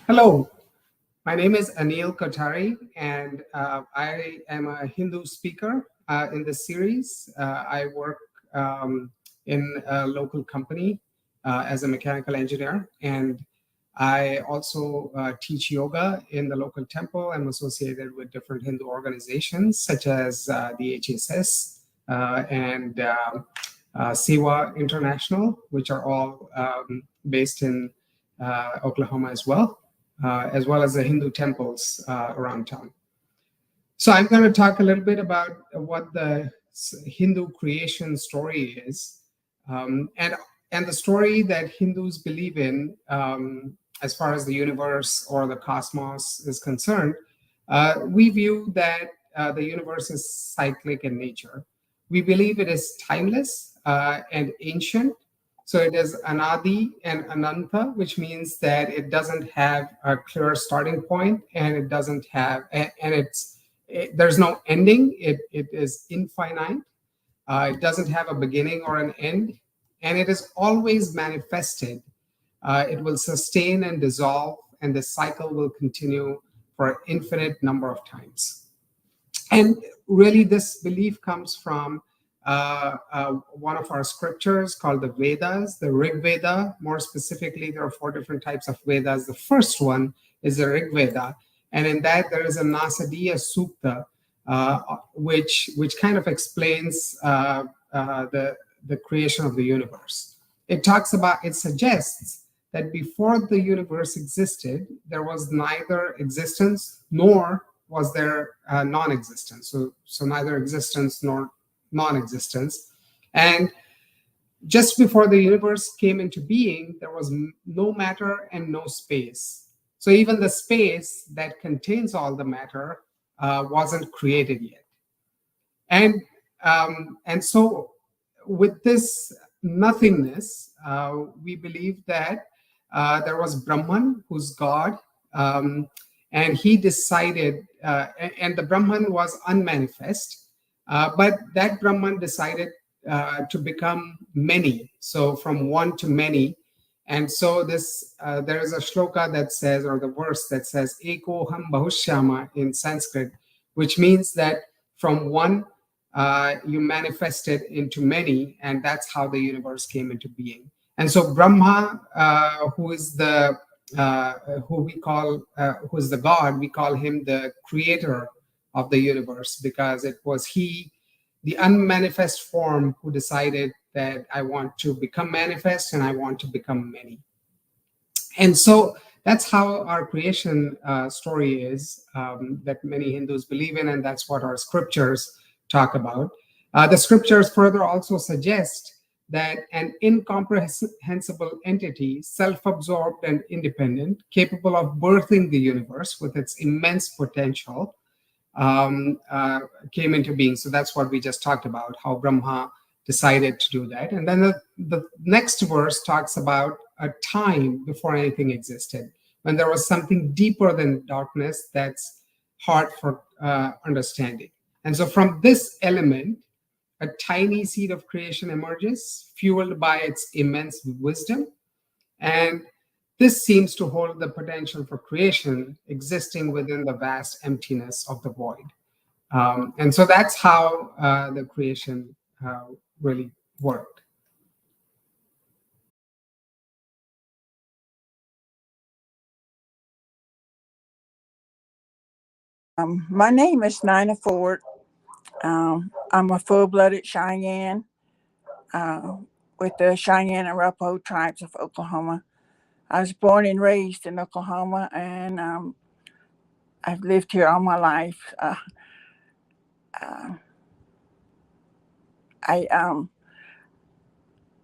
Hello, my name is Anil Kothari, and I am a Hindu speaker in this series. I work in a local company as a mechanical engineer, and I also teach yoga in the local temple. I'm associated with different Hindu organizations such as the HSS and Siwa International, which are all based in Oklahoma as well as the Hindu temples around town. So I'm going to talk a little bit about what the Hindu creation story is, and the story that Hindus believe in as far as the universe or the cosmos is concerned. We view that the universe is cyclic in nature. We believe it is timeless and ancient. So it is anadi and ananta, which means that it doesn't have a clear starting point, and it doesn't have, there's no ending. It is infinite. It doesn't have a beginning or an end, and it is always manifested. It will sustain and dissolve, and the cycle will continue for an infinite number of times. And really, this belief comes from one of our scriptures called the Vedas, the Rig Veda. More specifically, there are 4 different types of Vedas. The first one is the Rig Veda, and in that there is a Nasadiya Sukta, which kind of explains the creation of the universe. It suggests that before the universe existed, there was neither existence nor was there non-existence. So neither existence nor non-existence. And just before the universe came into being, there was no matter and no space. So even the space that contains all the matter wasn't created yet. And so with this nothingness, we believe that there was Brahman, who's God, and he decided, and the Brahman was unmanifest, but that Brahman decided to become many, so from one to many. And so there is a shloka that says, or the verse that says, Ekoham Bahushyama in Sanskrit, which means that from one you manifested into many, and that's how the universe came into being. And so Brahma, who is the God, we call him the creator of the universe, because it was he, the unmanifest form, who decided that I want to become manifest and I want to become many. And so that's how our creation story is, that many Hindus believe in, and that's what our scriptures talk about. The scriptures further also suggest that an incomprehensible entity, self-absorbed and independent, capable of birthing the universe with its immense potential, came into being. So that's what we just talked about, how Brahma decided to do that. And then the next verse talks about a time before anything existed, when there was something deeper than darkness that's hard for understanding. And so from this element, a tiny seed of creation emerges, fueled by its immense wisdom. And this seems to hold the potential for creation existing within the vast emptiness of the void. And so that's how the creation really worked. My name is Nina Ford. I'm a full-blooded Cheyenne with the Cheyenne and Arapaho tribes of Oklahoma. I was born and raised in Oklahoma, and I've lived here all my life.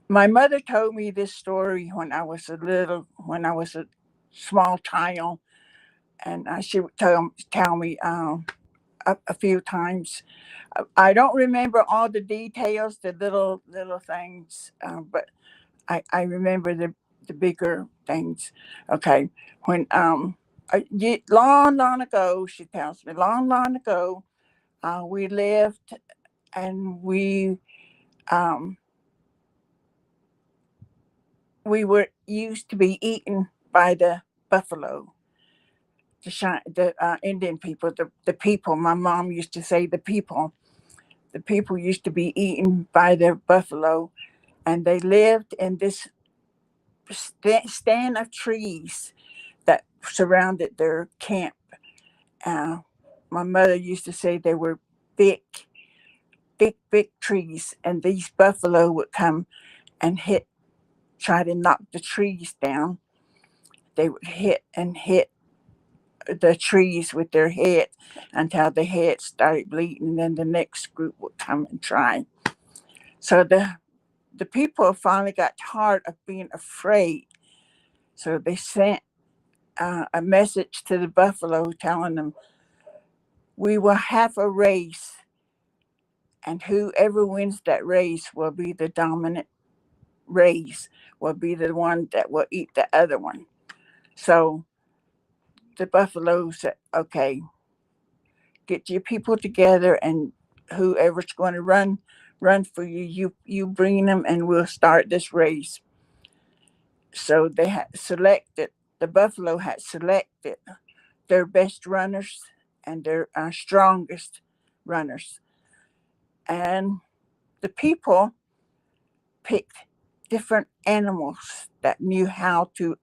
My mother told me this story when I was a small child, and she would tell me a few times. I don't remember all the details, the little things, but I remember the bigger things. Okay, when long ago, she tells me, long ago, we lived, and we were used to be eaten by the buffalo, the Indian people, the people. My mom used to say the people. The people used to be eaten by the buffalo, and they lived in this stand of trees that surrounded their camp. Uh, my mother used to say they were big, big trees, and these buffalo would come and try to knock the trees down. They would hit the trees with their head until the head started bleeding. And then the next group would come and try. So the people finally got tired of being afraid. So they sent a message to the buffalo telling them, "We will have a race, and whoever wins that race will be the dominant race, will be the one that will eat the other one." So the buffalo said, "Okay, get your people together, and whoever's going to run for you, you bring them, and we'll start this race." So they had selected the buffalo had selected their best runners and their strongest runners, and the people picked different animals that knew how to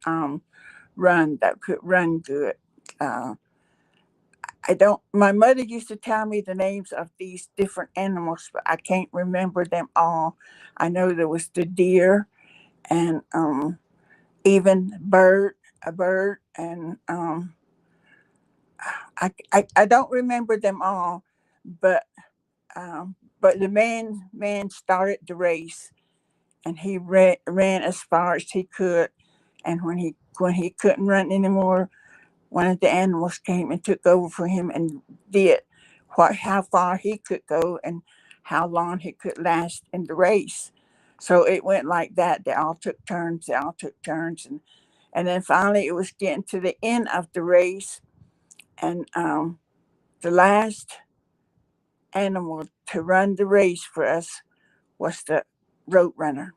run, that could run good. Uh, I don't. My mother used to tell me the names of these different animals, but I can't remember them all. I know there was the deer and even a bird, and I don't remember them all, but the man started the race, and he ran as far as he could, and when he couldn't run anymore, one of the animals came and took over for him and did how far he could go and how long he could last in the race. So it went like that. They all took turns. They all took turns, and then finally it was getting to the end of the race, and the last animal to run the race for us was the road runner,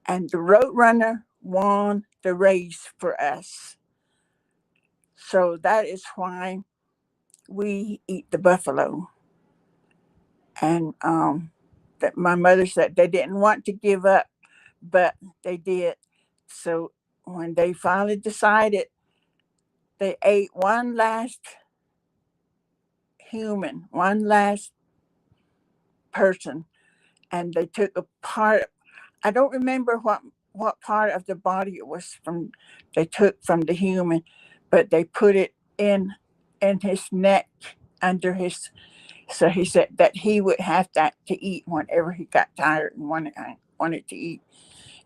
and the road runner won the race for us. So that is why we eat the buffalo. And that my mother said they didn't want to give up, but they did. So when they finally decided, they ate one last human, one last person, and they took a part. I don't remember what part of the body it was from. They took from the human, but they put it in his neck under his. So he said that he would have that to eat whenever he got tired and wanted to eat.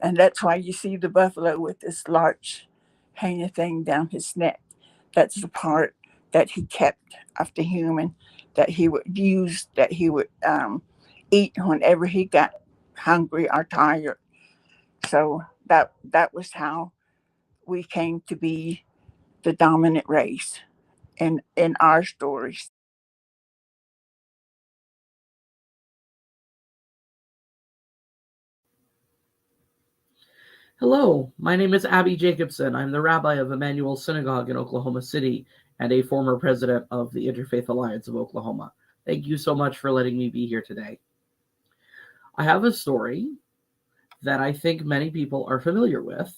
And that's why you see the buffalo with this large hanging thing down his neck. That's the part that he kept of the human that he would use, that he would eat whenever he got hungry or tired. So that was how we came to be the dominant race in our stories. Hello, my name is Abby Jacobson. I'm the rabbi of Emmanuel Synagogue in Oklahoma City and a former president of the Interfaith Alliance of Oklahoma. Thank you so much for letting me be here today. I have a story that I think many people are familiar with,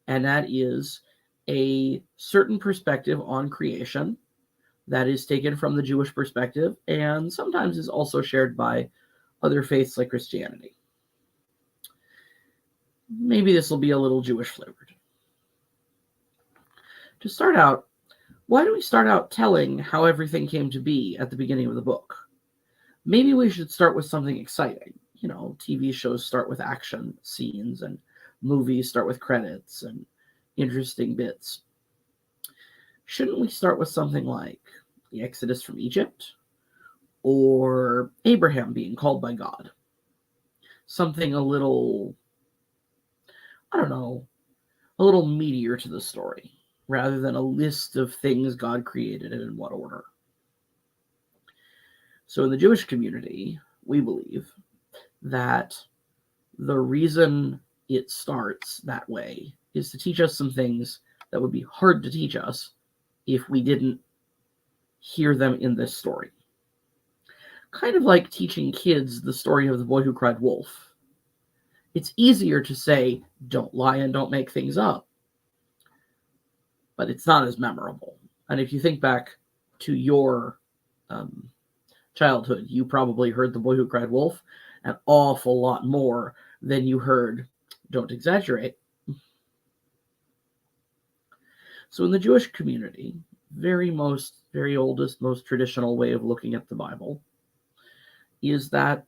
and that is a certain perspective on creation that is taken from the Jewish perspective and sometimes is also shared by other faiths like Christianity. Maybe this will be a little Jewish flavored. To start out, why do we start out telling how everything came to be at the beginning of the book? Maybe we should start with something exciting. You know, TV shows start with action scenes and movies start with credits and interesting bits. Shouldn't we start with something like the Exodus from Egypt or Abraham being called by God? Something a little, I don't know, a little meatier to the story, rather than a list of things God created and in what order. So in the Jewish community, we believe that the reason it starts that way is to teach us some things that would be hard to teach us if we didn't hear them in this story. Kind of like teaching kids the story of the boy who cried wolf. It's easier to say, don't lie and don't make things up, but it's not as memorable. And if you think back to your childhood, you probably heard the boy who cried wolf an awful lot more than you heard don't exaggerate. So in the Jewish community, very oldest, most traditional way of looking at the Bible is that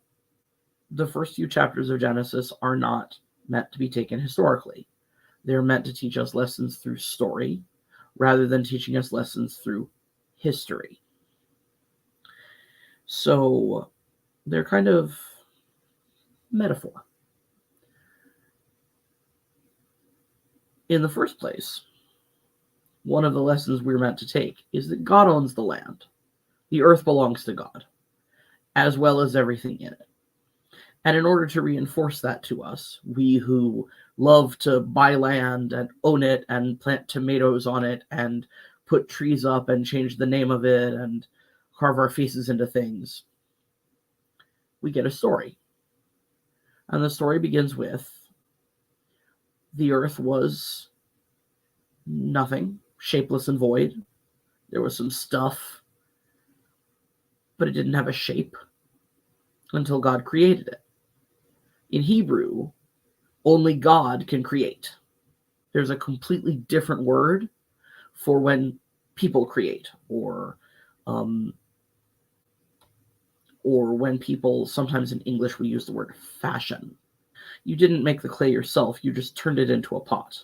the first few chapters of Genesis are not meant to be taken historically. They're meant to teach us lessons through story rather than teaching us lessons through history. So they're kind of metaphor. In the first place, one of the lessons we're meant to take is that God owns the land. The earth belongs to God, as well as everything in it. And in order to reinforce that to us, we who love to buy land and own it and plant tomatoes on it and put trees up and change the name of it and carve our faces into things, we get a story. And the story begins with the earth was nothing, shapeless and void. There was some stuff, but it didn't have a shape until God created it. In Hebrew, only God can create. There's a completely different word for when people create, or when people, sometimes in English we use the word fashion. You didn't make the clay yourself, you just turned it into a pot.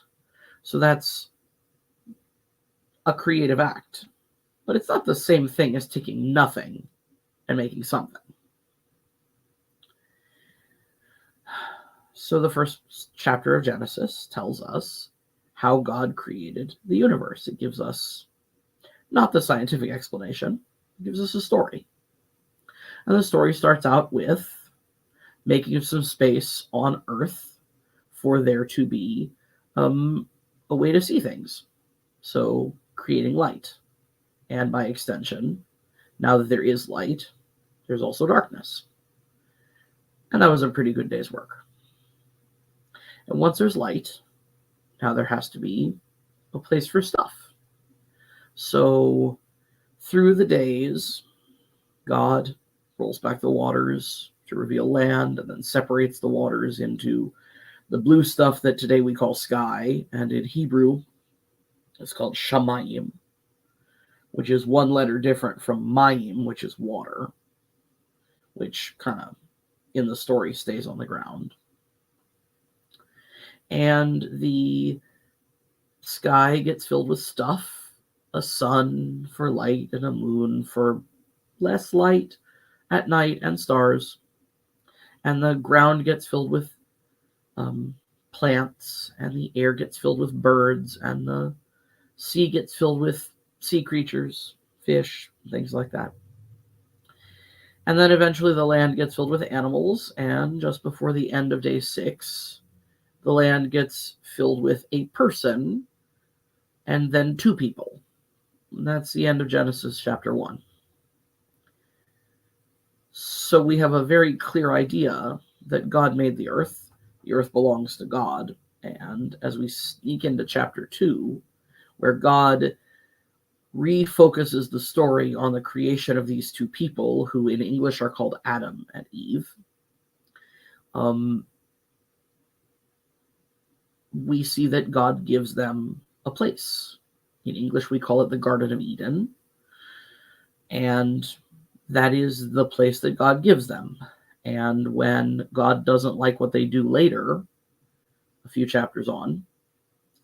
So that's a creative act. But it's not the same thing as taking nothing and making something. So the first chapter of Genesis tells us how God created the universe. It gives us not the scientific explanation, it gives us a story. And the story starts out with making some space on Earth for there to be a way to see things. So creating light. And by extension, now that there is light, there's also darkness. And that was a pretty good day's work. And once there's light, now there has to be a place for stuff. So through the days, God rolls back the waters to reveal land and then separates the waters into the blue stuff that today we call sky. And in Hebrew, it's called shamayim, which is one letter different from mayim, which is water, which kind of in the story stays on the ground. And the sky gets filled with stuff, a sun for light and a moon for less light at night and stars. And the ground gets filled with plants, and the air gets filled with birds, and the sea gets filled with sea creatures, fish, things like that. And then eventually the land gets filled with animals, and just before the end of day 6, the land gets filled with a person, and then 2 people. And that's the end of Genesis chapter 1. So we have a very clear idea that God made the earth belongs to God, and as we sneak into chapter 2, where God refocuses the story on the creation of these 2 people, who in English are called Adam and Eve, we see that God gives them a place. In English, we call it the Garden of Eden, and that is the place that God gives them. And when God doesn't like what they do later, a few chapters on,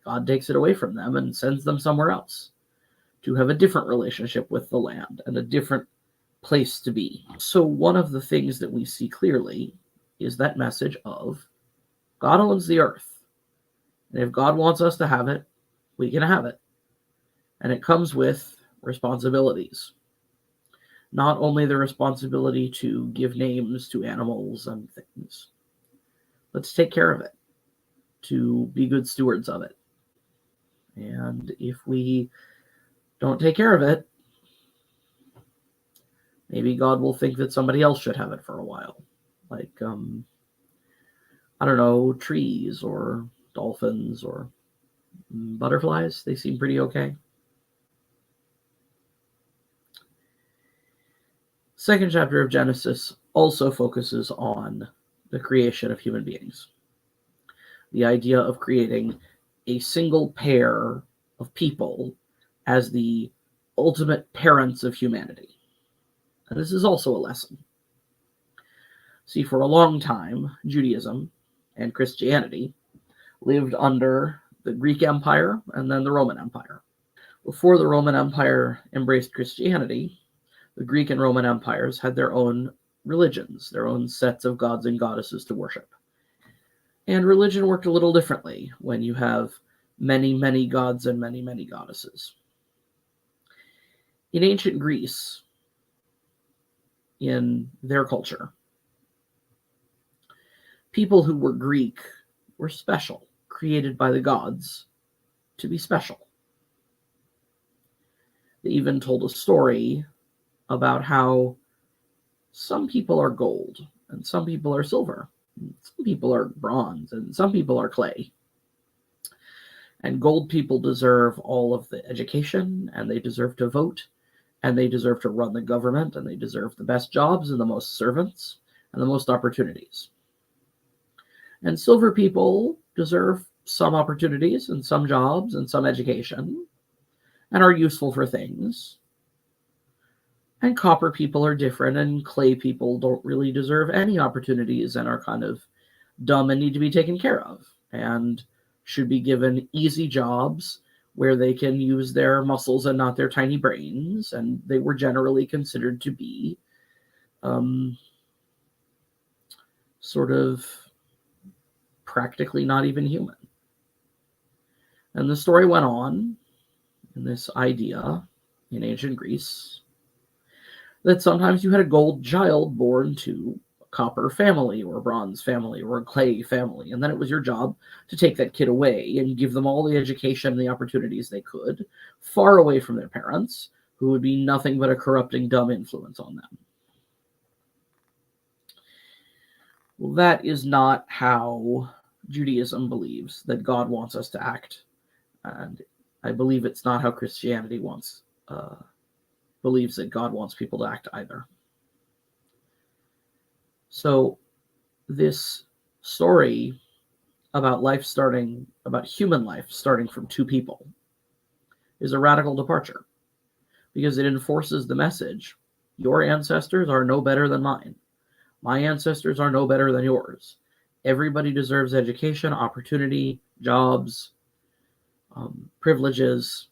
God takes it away from them and sends them somewhere else to have a different relationship with the land and a different place to be. So one of the things that we see clearly is that message of God owns the earth. And if God wants us to have it, we can have it. And it comes with responsibilities. Not only the responsibility to give names to animals and things, but to take care of it, to be good stewards of it. And if we don't take care of it, maybe God will think that somebody else should have it for a while. Like, I don't know, trees or dolphins or butterflies. They seem pretty okay. Second chapter of Genesis also focuses on the creation of human beings. The idea of creating a single pair of people as the ultimate parents of humanity. And this is also a lesson. See, for a long time, Judaism and Christianity lived under the Greek Empire and then the Roman Empire. Before the Roman Empire embraced Christianity, the Greek and Roman empires had their own religions, their own sets of gods and goddesses to worship. And religion worked a little differently when you have many, many gods and many, many goddesses. In ancient Greece, in their culture, people who were Greek were special, created by the gods to be special. They even told a story about how some people are gold and some people are silver, and some people are bronze and some people are clay. And gold people deserve all of the education, and they deserve to vote, and they deserve to run the government, and they deserve the best jobs and the most servants and the most opportunities. And silver people deserve some opportunities and some jobs and some education and are useful for things. And copper people are different, and clay people don't really deserve any opportunities and are kind of dumb and need to be taken care of and should be given easy jobs where they can use their muscles and not their tiny brains. And they were generally considered to be sort of practically not even human. And the story went on in this idea in ancient Greece that sometimes you had a gold child born to a copper family or a bronze family or a clay family, and then it was your job to take that kid away and give them all the education and the opportunities they could, far away from their parents, who would be nothing but a corrupting, dumb influence on them. Well, that is not how Judaism believes that God wants us to act, and I believe it's not how Christianity believes that God wants people to act either. So this story about human life starting from two people is a radical departure, because it enforces the message: your ancestors are no better than mine. My ancestors are no better than yours. Everybody deserves education, opportunity, jobs, privileges,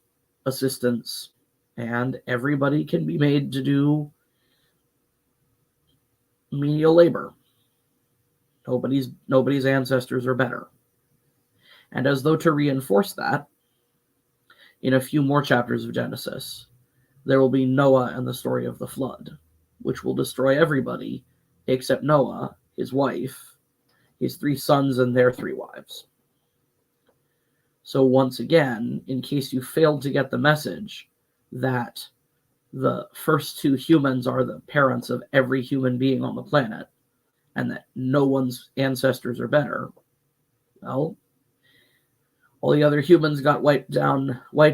assistance, and everybody can be made to do menial labor. Nobody's ancestors are better. And as though to reinforce that, in a few more chapters of Genesis, there will be Noah and the story of the flood, which will destroy everybody except Noah, his wife, his 3 sons, and their 3 wives. So once again, in case you failed to get the message that the first 2 humans are the parents of every human being on the planet, and that no one's ancestors are better, well, all the other humans got wiped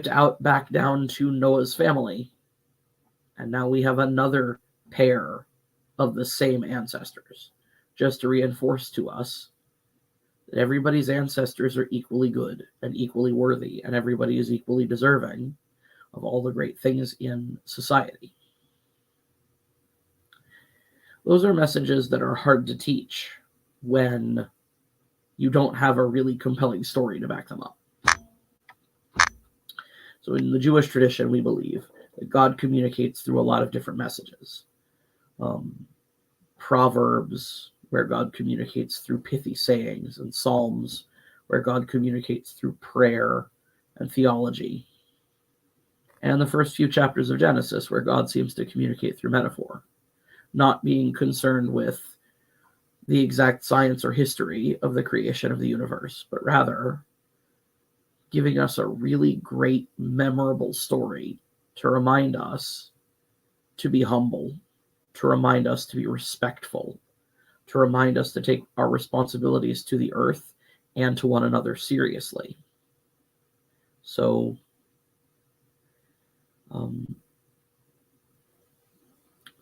out back down to Noah's family. And now we have another pair of the same ancestors, just to reinforce to us that everybody's ancestors are equally good and equally worthy, and everybody is equally deserving of all the great things in society. Those are messages that are hard to teach when you don't have a really compelling story to back them up. So in the Jewish tradition, we believe that God communicates through a lot of different messages. Proverbs, where God communicates through pithy sayings, and Psalms, where God communicates through prayer and theology. And the first few chapters of Genesis, where God seems to communicate through metaphor, not being concerned with the exact science or history of the creation of the universe, but rather giving us a really great, memorable story to remind us to be humble, to remind us to be respectful, to remind us to take our responsibilities to the earth and to one another seriously. So,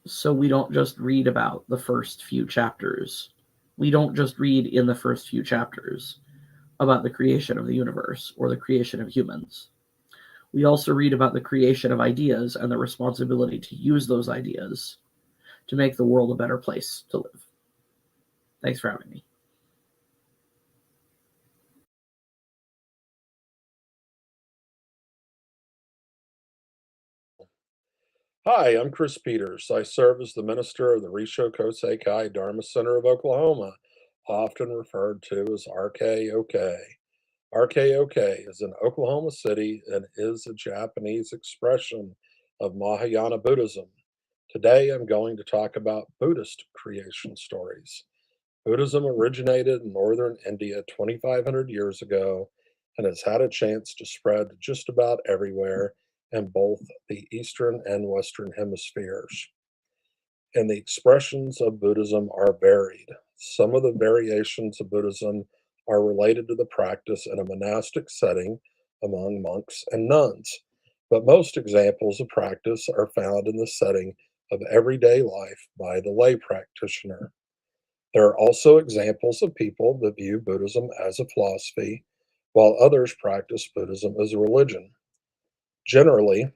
so we don't just read about the first few chapters. We don't just read in the first few chapters about the creation of the universe or the creation of humans. We also read about the creation of ideas and the responsibility to use those ideas to make the world a better place to live. Thanks for having me. Hi, I'm Chris Peters. I serve as the minister of the Risho Kosei Kai Dharma Center of Oklahoma, often referred to as RKOK. RKOK is in Oklahoma City and is a Japanese expression of Mahayana Buddhism. Today I'm going to talk about Buddhist creation stories. Buddhism originated in northern India 2,500 years ago and has had a chance to spread just about everywhere in both the Eastern and Western hemispheres. And the expressions of Buddhism are varied. Some of the variations of Buddhism are related to the practice in a monastic setting among monks and nuns, but most examples of practice are found in the setting of everyday life by the lay practitioner. There are also examples of people that view Buddhism as a philosophy, while others practice Buddhism as a religion. Generally,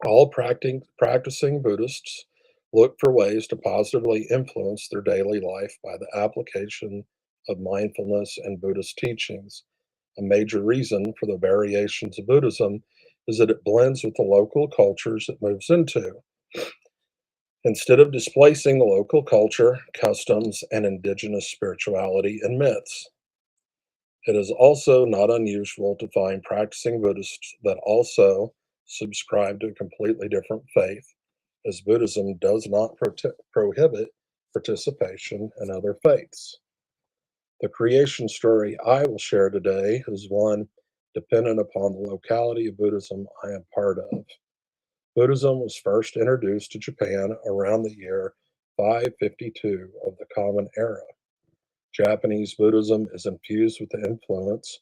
all practicing Buddhists look for ways to positively influence their daily life by the application of mindfulness and Buddhist teachings. A major reason for the variations of Buddhism is that it blends with the local cultures it moves into. Instead of displacing the local culture, customs, and indigenous spirituality and myths. It is also not unusual to find practicing Buddhists that also subscribe to a completely different faith, as Buddhism does not prohibit participation in other faiths. The creation story I will share today is one dependent upon the locality of Buddhism I am part of. Buddhism was first introduced to Japan around the year 552 of the Common Era. Japanese Buddhism is infused with the influence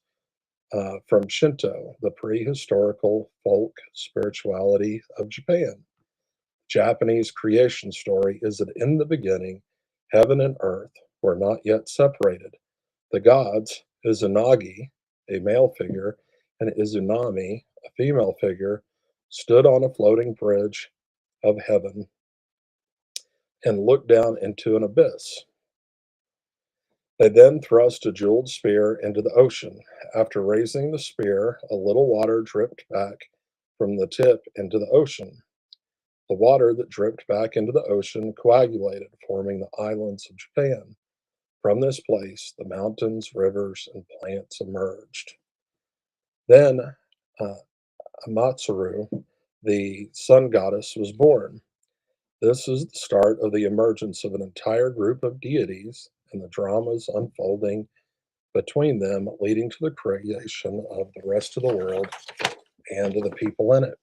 from Shinto, the prehistorical folk spirituality of Japan. Japanese creation story is that in the beginning, heaven and earth were not yet separated. The gods, Izanagi, a male figure, and Izunami, a female figure, stood on a floating bridge of heaven and looked down into an abyss. They then thrust a jeweled spear into the ocean. After raising the spear, a little water dripped back from the tip into the ocean. The water that dripped back into the ocean coagulated, forming the islands of Japan. From this place, the mountains, rivers, and plants emerged. Then Amatsuru, the sun goddess, was born. This is the start of the emergence of an entire group of deities and the dramas unfolding between them, leading to the creation of the rest of the world and of the people in it.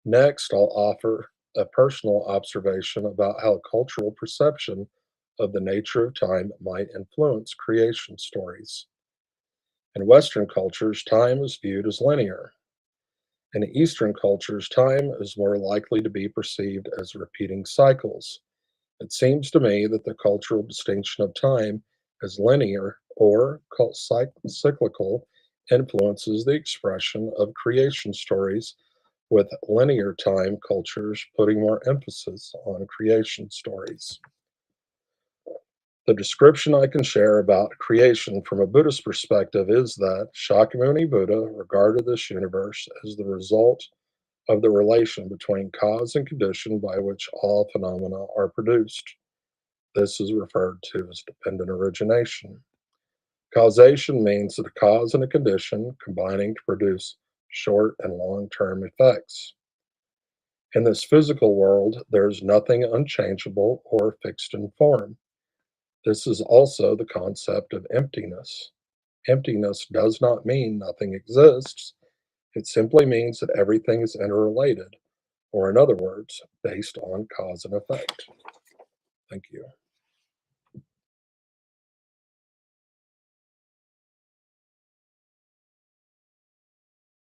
Next, I'll offer a personal observation about how cultural perception of the nature of time might influence creation stories. In Western cultures, time is viewed as linear. In Eastern cultures, time is more likely to be perceived as repeating cycles. It seems to me that the cultural distinction of time as linear or cyclical influences the expression of creation stories, with linear time cultures putting more emphasis on creation stories. The description I can share about creation from a Buddhist perspective is that Shakyamuni Buddha regarded this universe as the result of the relation between cause and condition by which all phenomena are produced. This is referred to as dependent origination. Causation means that a cause and a condition combining to produce short and long-term effects. In this physical world, there is nothing unchangeable or fixed in form. This is also the concept of emptiness. Emptiness does not mean nothing exists. It simply means that everything is interrelated, or in other words, based on cause and effect. Thank you.